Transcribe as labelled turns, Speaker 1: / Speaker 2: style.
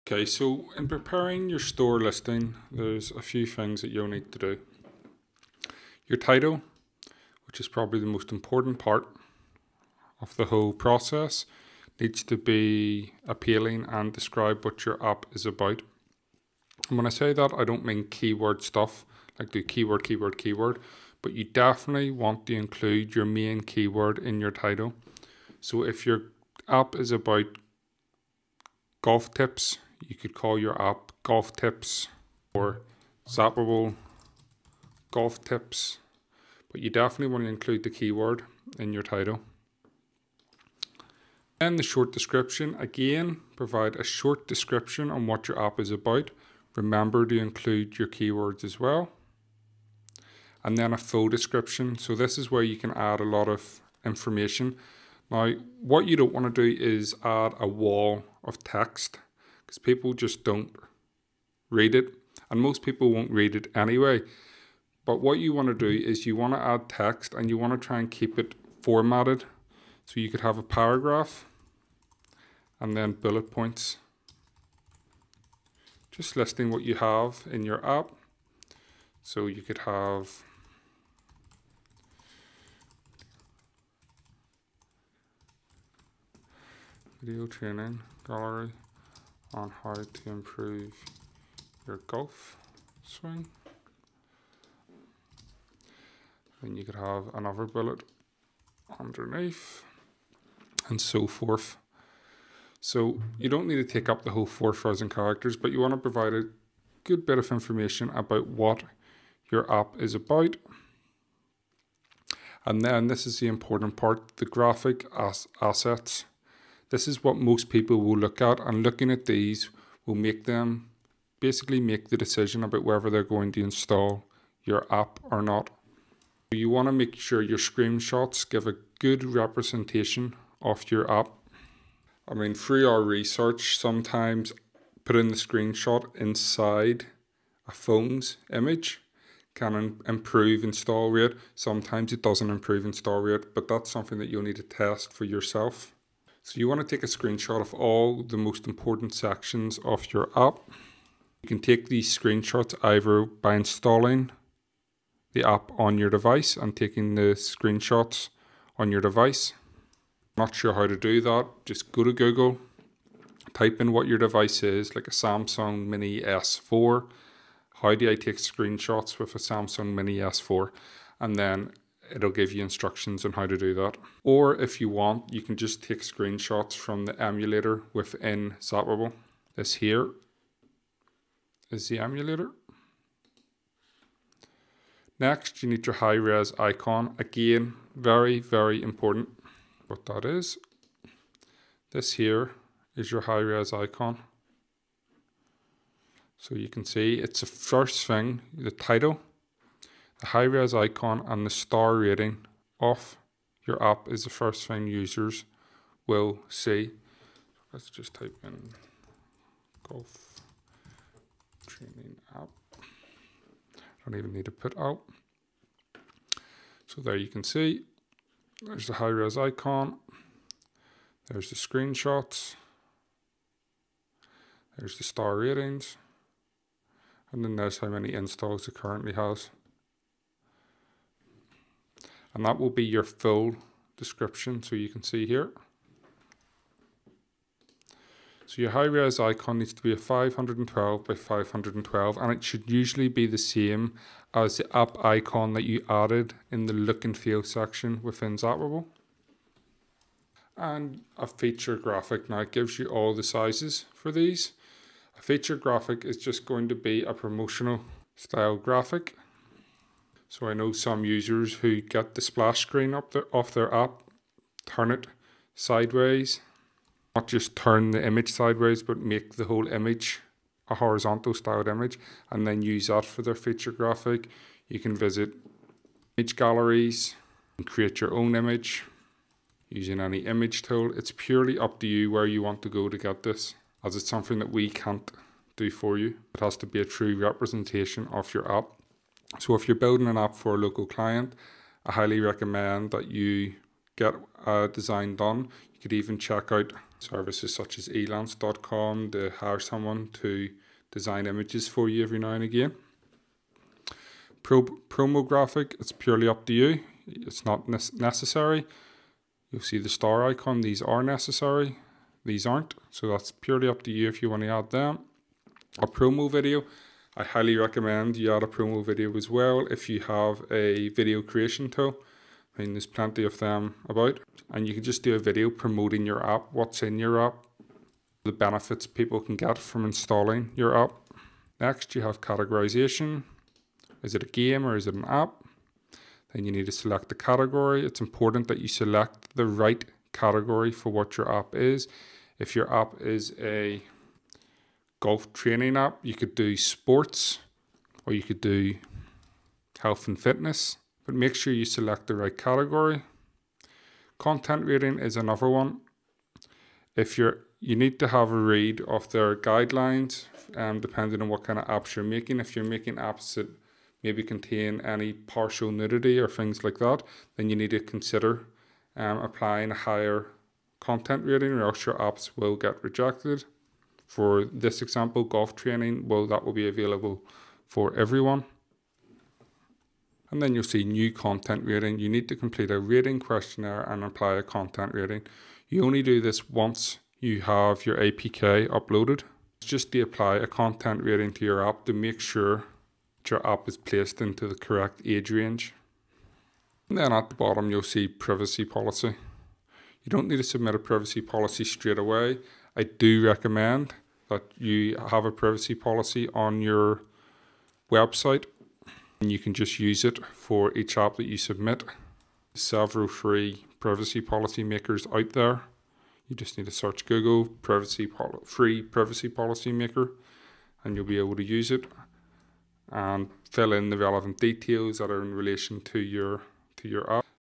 Speaker 1: Okay, so in preparing your store listing, there's a few things that you'll need to do. Your title, which is probably the most important part of the whole process, needs to be appealing and describe what your app is about. And when I say that, I don't mean keyword stuff, like do keyword, keyword, keyword, but you definitely want to include your main keyword in your title. So if your app is about golf tips, you could call your app Golf Tips or Zapable Golf Tips, but you definitely want to include the keyword in your title. And the short description, again, provide a short description on what your app is about. Remember to include your keywords as well. And then a full description. So this is where you can add a lot of information. Now, what you don't want to do is add a wall of text, because people just don't read it, and most people won't read it anyway. But what you want to do is you want to add text, and you want to try and keep it formatted. So you could have a paragraph and then bullet points, just listing what you have in your app. So you could have video training gallery on how to improve your golf swing. Then you could have another bullet underneath and so forth. So you don't need to take up the whole 4,000 characters, but you want to provide a good bit of information about what your app is about. And then this is the important part, the graphic assets. This is what most people will look at, and looking at these will make them basically make the decision about whether they're going to install your app or not. You want to make sure your screenshots give a good representation of your app. I mean, through our research, sometimes putting the screenshot inside a phone's image can improve install rate. Sometimes it doesn't improve install rate, but that's something that you'll need to test for yourself. So you want to take a screenshot of all the most important sections of your app. You can take these screenshots either by installing the app on your device and taking the screenshots on your device. Not sure how to do that, just go to Google, type in what your device is, like a Samsung Mini S4. How do I take screenshots with a Samsung Mini S4? And then it'll give you instructions on how to do that. Or if you want, you can just take screenshots from the emulator within Zapable. This here is the emulator. Next, you need your high-res icon. Again, very, very important. What that is, this here is your high-res icon. So you can see it's the first thing, the title, the high-res icon, and the star rating of your app is the first thing users will see. Let's just type in golf training app. Don't even need to put out. So there you can see, there's the high-res icon, there's the screenshots, there's the star ratings, and then there's how many installs it currently has. And that will be your full description, so you can see here. So your high-res icon needs to be a 512 by 512, and it should usually be the same as the app icon that you added in the look and feel section within Zapable. And a feature graphic. Now it gives you all the sizes for these. A feature graphic is just going to be a promotional style graphic. So I know some users who get the splash screen up there off their app, turn it sideways. Not just turn the image sideways, but make the whole image a horizontal styled image and then use that for their feature graphic. You can visit image galleries and create your own image using any image tool. It's purely up to you where you want to go to get this, as it's something that we can't do for you. It has to be a true representation of your app. So if you're building an app for a local client, I highly recommend that you get a design done. You could even check out Services such as elance.com to hire someone to design images for you every now and again. Promo graphic, it's purely up to you. It's not necessary. You'll see the star icon. These are necessary. These aren't. So that's purely up to you if you want to add them. A promo video, I highly recommend you add a promo video as well if you have a video creation tool. I mean, there's plenty of them about. And you can just do a video promoting your app, what's in your app, the benefits people can get from installing your app. Next, you have categorization. Is it a game or is it an app? Then you need to select the category. It's important that you select the right category for what your app is. If your app is a golf training app, you could do sports or you could do health and fitness, but make sure you select the right category. Content rating is another one. If you need to have a read of their guidelines, depending on what kind of apps you're making. If you're making apps that maybe contain any partial nudity or things like that, then you need to consider applying a higher content rating, or else your apps will get rejected. For this example, golf training, well, that will be available for everyone. And then you'll see new content rating. You need to complete a rating questionnaire and apply a content rating. You only do this once you have your APK uploaded. It's just to apply a content rating to your app to make sure your app is placed into the correct age range. And then at the bottom you'll see privacy policy. You don't need to submit a privacy policy straight away. I do recommend that you have a privacy policy on your website and you can just use it for each app that you submit. Several free privacy policy makers out there. You just need to search Google free privacy policy maker and you'll be able to use it and fill in the relevant details that are in relation to your app.